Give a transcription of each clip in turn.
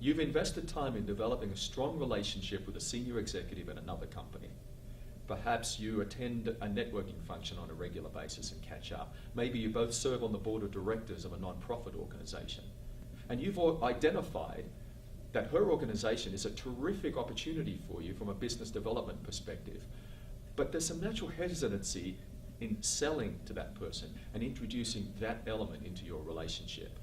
You've invested time in developing a strong relationship with a senior executive at another company. Perhaps you attend a networking function on a regular basis and catch up. Maybe you both serve on the board of directors of a non-profit organization. And you've identified that her organization is a terrific opportunity for you from a business development perspective. But there's some natural hesitancy in selling to that person and introducing that element into your relationship.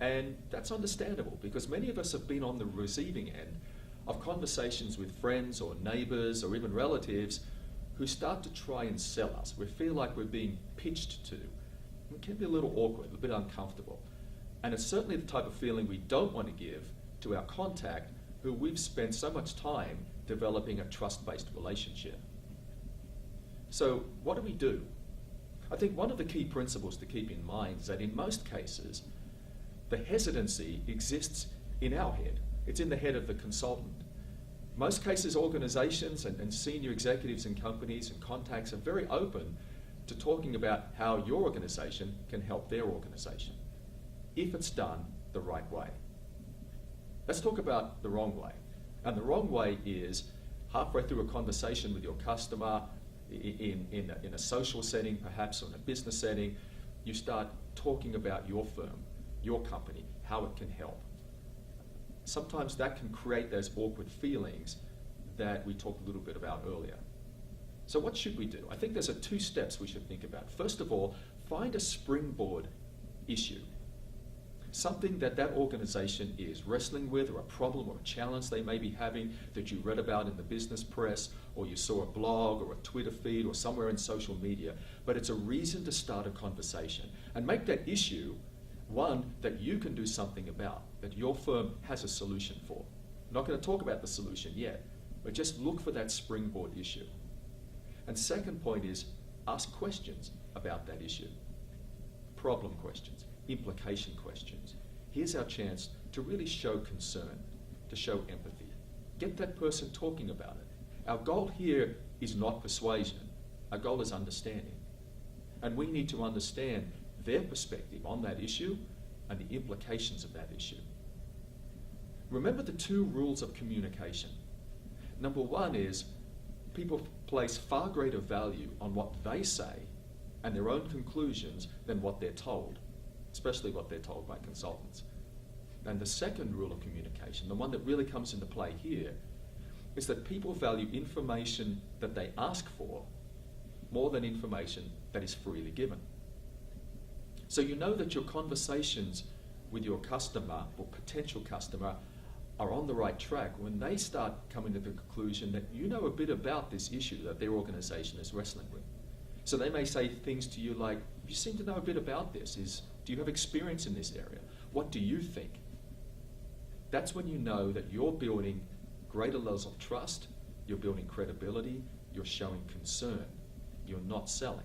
And that's understandable because many of us have been on the receiving end of conversations with friends or neighbors or even relatives who start to try and sell us. We feel like we're being pitched to. It can be a little awkward, a bit uncomfortable. And it's certainly the type of feeling we don't want to give to our contact who we've spent so much time developing a trust-based relationship. So what do we do? I think one of the key principles to keep in mind is that in most cases, the hesitancy exists in our head. It's in the head of the consultant. Most cases, organizations and senior executives in companies and contacts are very open to talking about how your organization can help their organization, if it's done the right way. Let's talk about the wrong way. And the wrong way is halfway through a conversation with your customer, in a social setting perhaps, or in a business setting, you start talking about your firm, your company, how it can help. Sometimes that can create those awkward feelings that we talked a little bit about earlier. So what should we do? I think there's two steps we should think about. First of all, find a springboard issue. Something that organization is wrestling with, or a problem or a challenge they may be having that you read about in the business press, or you saw a blog or a Twitter feed or somewhere in social media, but it's a reason to start a conversation. And make that issue one that you can do something about, that your firm has a solution for. I'm not going to talk about the solution yet, but just look for that springboard issue. And second point is, ask questions about that issue. Problem questions, implication questions. Here's our chance to really show concern, to show empathy. Get that person talking about it. Our goal here is not persuasion. Our goal is understanding. And we need to understand their perspective on that issue and the implications of that issue. Remember the two rules of communication. Number one is people place far greater value on what they say and their own conclusions than what they're told, especially what they're told by consultants. And the second rule of communication, the one that really comes into play here, is that people value information that they ask for more than information that is freely given. So you know that your conversations with your customer or potential customer are on the right track when they start coming to the conclusion that you know a bit about this issue that their organization is wrestling with. So they may say things to you like, you seem to know a bit about this. Do you have experience in this area? What do you think? That's when you know that you're building greater levels of trust, you're building credibility, you're showing concern, you're not selling.